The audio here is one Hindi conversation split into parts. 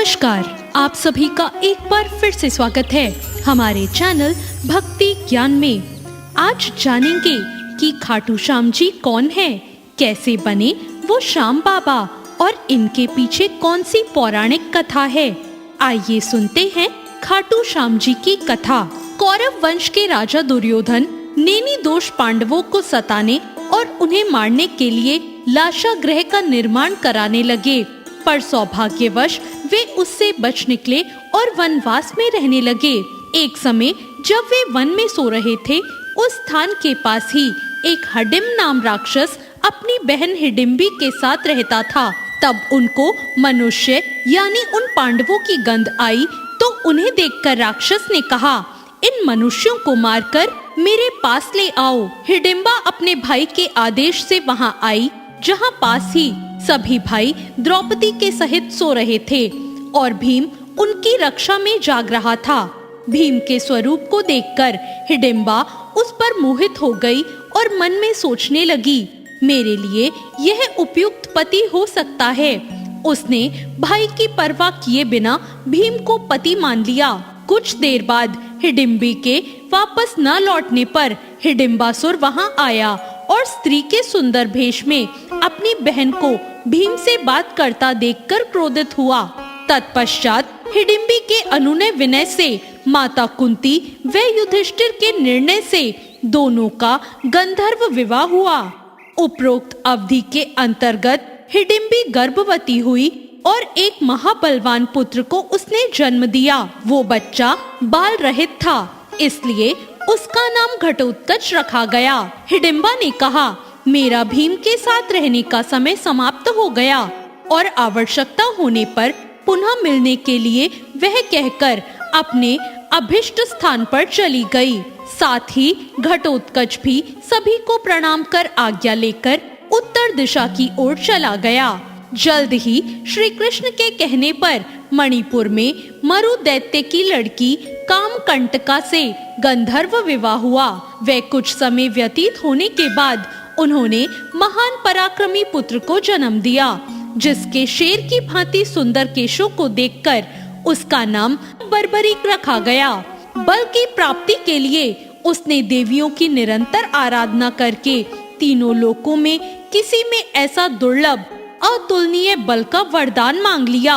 नमस्कार, आप सभी का एक बार फिर से स्वागत है हमारे चैनल भक्ति ज्ञान में। आज जानेंगे कि खाटू श्याम जी कौन है, कैसे बने वो श्याम बाबा और इनके पीछे कौन सी पौराणिक कथा है। आइए सुनते हैं खाटू श्याम जी की कथा। कौरव वंश के राजा दुर्योधन नेमी दोष पांडवों को सताने और उन्हें मारने के लिए लाशागृह का निर्माण कराने लगे, पर सौभाग्यवश वे उससे बच निकले और वनवास में रहने लगे। एक समय जब वे वन में सो रहे थे, उस स्थान के पास ही एक हडिम नाम राक्षस अपनी बहन हिडिम्बी के साथ रहता था। तब उनको मनुष्य यानी उन पांडवों की गंध आई, तो उन्हें देखकर राक्षस ने कहा, इन मनुष्यों को मारकर मेरे पास ले आओ। हिडिम्बा अपने भाई के आदेश से वहां आई, जहां पास ही सभी भाई द्रौपदी के सहित सो रहे थे और भीम उनकी रक्षा में जाग रहा था। भीम के स्वरूप को देखकर हिडिम्बा उस पर मोहित हो गई और मन में सोचने लगी, मेरे लिए यह उपयुक्त पति हो सकता है। उसने भाई की परवाह किए बिना भीम को पति मान लिया। कुछ देर बाद हिडिम्बी के वापस न लौटने पर हिडिम्बासुर वहां आया और स्त्री के सुंदर भेष में अपनी बहन को भीम से बात करता देखकर क्रोधित हुआ। तत्पश्चात हिडिम्बी के अनुनय विनय से माता कुंती व युधिष्ठिर के निर्णय से दोनों का गंधर्व विवाह हुआ। उपरोक्त अवधि के अंतर्गत हिडिम्बी गर्भवती हुई और एक महाबलवान पुत्र को उसने जन्म दिया। वो बच्चा बाल रहित था, इसलिए उसका नाम घटोत्कच रखा गया। हिडिम्बा ने कहा, मेरा भीम के साथ रहने का समय समाप्त हो गया और आवश्यकता होने पर पुनः मिलने के लिए वह कहकर अपने अभिष्ट स्थान पर चली गई। साथ ही घटोत्कच भी सभी को प्रणाम कर आज्ञा लेकर उत्तर दिशा की ओर चला गया। जल्द ही श्री कृष्ण के कहने पर मणिपुर में मरु दैत्य की लड़की कामकंटका से गंधर्व विवाह हुआ। वह कुछ समय व्यतीत होने के बाद उन्होंने महान पराक्रमी पुत्र को जन्म दिया, जिसके शेर की भांति सुंदर केशों को देखकर उसका नाम बर्बरीक रखा गया। बल की प्राप्ति के लिए उसने देवियों की निरंतर आराधना करके तीनों लोकों में किसी में ऐसा दुर्लभ अतुलनीय बल का वरदान मांग लिया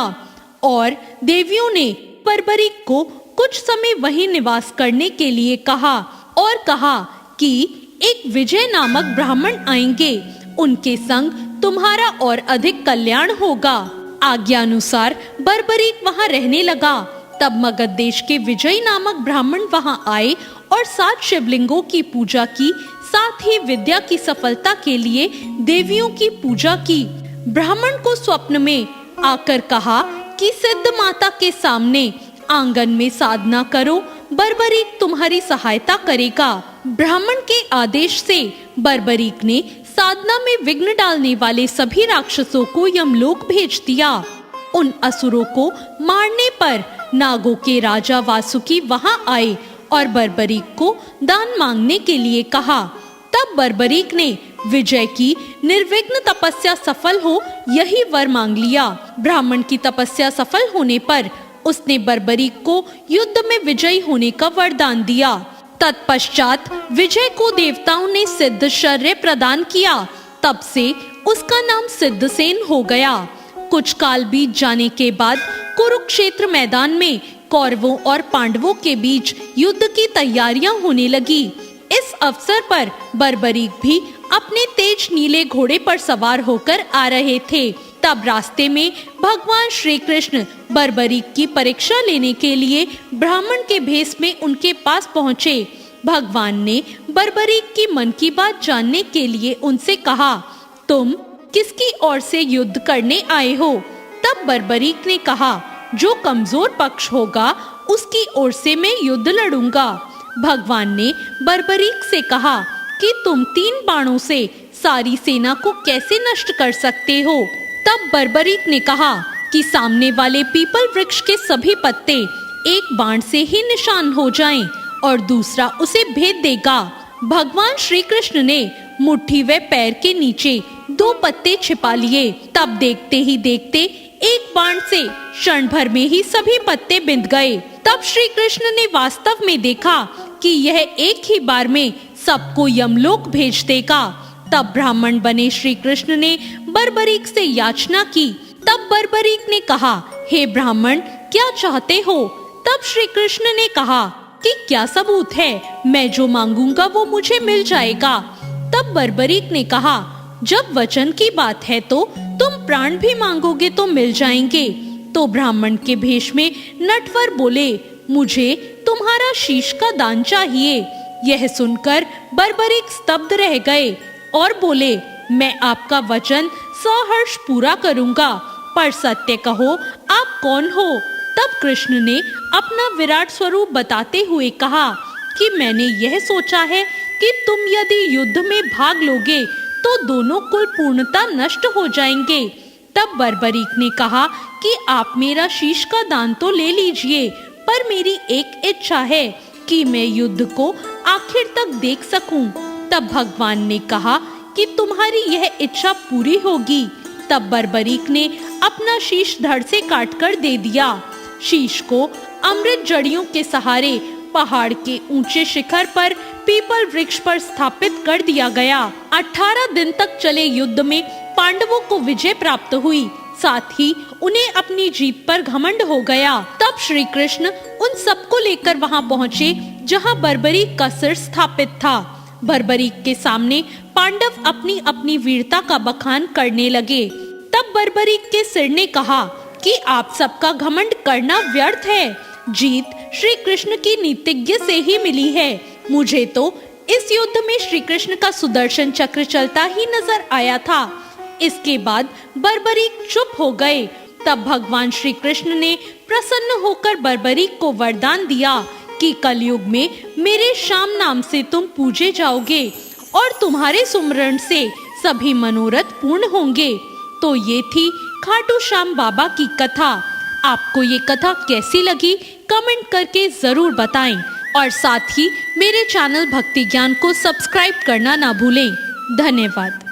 और देवियों ने बर्बरीक को कुछ समय वहीं निवास करने के लिए कहा और कहा कि एक विजय नामक ब्राह्मण आएंगे, उनके संग तुम्हारा और अधिक कल्याण होगा। आज्ञानुसार बर्बरीक वहां रहने लगा। तब मगध देश के विजय नामक ब्राह्मण वहां आए और 7 शिवलिंगों की पूजा की, साथ ही विद्या की सफलता के लिए देवियों की पूजा की। ब्राह्मण को स्वप्न में आकर कहा कि सिद्ध माता के सामने आंगन में साधना करो, बर्बरीक तुम्हारी सहायता करेगा। ब्राह्मण के आदेश से बर्बरीक ने साधना में विघ्न डालने वाले सभी राक्षसों को यमलोक भेज दिया। उन असुरों को मारने पर नागों के राजा वासुकी वहां आए और बर्बरीक को दान मांगने के लिए कहा। तब बर्बरीक ने विजय की निर्विघ्न तपस्या सफल हो यही वर मांग लिया। ब्राह्मण की तपस्या सफल होने पर उसने बर्बरीक को युद्ध में विजयी होने का वरदान दिया। तत्पश्चात विजय को देवताओं ने सिद्ध शौर्य प्रदान किया। तब से उसका नाम सिद्धसेन हो गया। कुछ काल बीत जाने के बाद कुरुक्षेत्र मैदान में कौरवों और पांडवों के बीच युद्ध की तैयारियां होने लगी। इस अवसर पर बर्बरीक भी अपने तेज नीले घोड़े पर सवार होकर आ रहे थे। तब रास्ते में भगवान श्री कृष्ण बर्बरीक की परीक्षा लेने के लिए ब्राह्मण के भेष में उनके पास पहुँचे। भगवान ने बर्बरीक की मन की बात जानने के लिए उनसे कहा, तुम किसकी ओर से युद्ध करने आए हो? तब बर्बरीक ने कहा, जो कमजोर पक्ष होगा उसकी ओर से मैं युद्ध लड़ूंगा। भगवान ने बर्बरीक से कहा कि तुम 3 बाणों से सारी सेना को कैसे नष्ट कर सकते हो? तब बर्बरीक ने कहा कि सामने वाले पीपल वृक्ष के सभी पत्ते एक बाण से ही निशान हो जाएं और दूसरा उसे भेद देगा। भगवान श्री कृष्ण ने मुट्ठी व पैर के नीचे 2 पत्ते छिपा लिए। तब देखते ही देखते एक बाण से क्षण भर में ही सभी पत्ते बिंद गए। तब श्री कृष्ण ने वास्तव में देखा कि यह एक ही बार में सबको यमलोक भेज देगा। तब ब्राह्मण बने श्री कृष्ण ने बर्बरीक से याचना की। तब बर्बरीक ने कहा, हे ब्राह्मण, क्या चाहते हो? तब श्री कृष्ण ने कहा कि क्या सबूत है, मैं जो मांगूंगा वो मुझे मिल जाएगा। तब बर्बरीक ने कहा, जब वचन की बात है तो तुम प्राण भी मांगोगे तो मिल जाएंगे। तो ब्राह्मण के भेष में नटवर बोले, मुझे तुम्हारा शीश का दान चाहिए। यह सुनकर बर्बरीक स्तब्ध रह गए और बोले, मैं आपका वचन सहर्ष पूरा करूंगा, पर सत्य कहो, आप कौन हो? तब कृष्ण ने अपना विराट स्वरूप बताते हुए कहा कि मैंने यह सोचा है कि तुम यदि युद्ध में भाग लोगे तो दोनों कुल पूर्णता नष्ट हो जाएंगे। तब बर्बरीक ने कहा कि आप मेरा शीश का दान तो ले लीजिए, पर मेरी एक इच्छा है कि मैं युद्ध को आखिर तक देख सकूं। तब भगवान ने कहा कि तुम्हारी यह इच्छा पूरी होगी। तब बर्बरीक ने अपना शीश धड़ से काटकर दे दिया। शीश को अमृत जड़ियों के सहारे पहाड़ के ऊंचे शिखर पर पीपल वृक्ष पर स्थापित कर दिया गया। 18 दिन तक चले युद्ध में पांडवों को विजय प्राप्त हुई, साथ ही उन्हें अपनी जीत पर घमंड हो गया। तब श्री कृष्ण उन सबको लेकर वहां पहुंचे जहां बर्बरीक का सिर स्थापित था। बर्बरीक के सामने पांडव अपनी अपनी वीरता का बखान करने लगे। तब बर्बरीक के सिर ने कहा कि आप सबका घमंड करना व्यर्थ है। जीत श्री कृष्ण की नीतिज्ञ से ही मिली है। मुझे तो इस युद्ध में श्री कृष्ण का सुदर्शन चक्र चलता ही नजर आया था। इसके बाद बर्बरीक चुप हो गए। तब भगवान श्री कृष्ण ने प्रसन्न होकर बर्बरीक को वरदान दिया कि कलयुग में मेरे श्याम नाम से तुम पूजे जाओगे और तुम्हारे सुमरण से सभी मनोरथ पूर्ण होंगे। तो ये थी खाटू श्याम बाबा की कथा। आपको ये कथा कैसी लगी कमेंट करके जरूर बताएं और साथ ही मेरे चैनल भक्ति ज्ञान को सब्सक्राइब करना ना भूलें। धन्यवाद।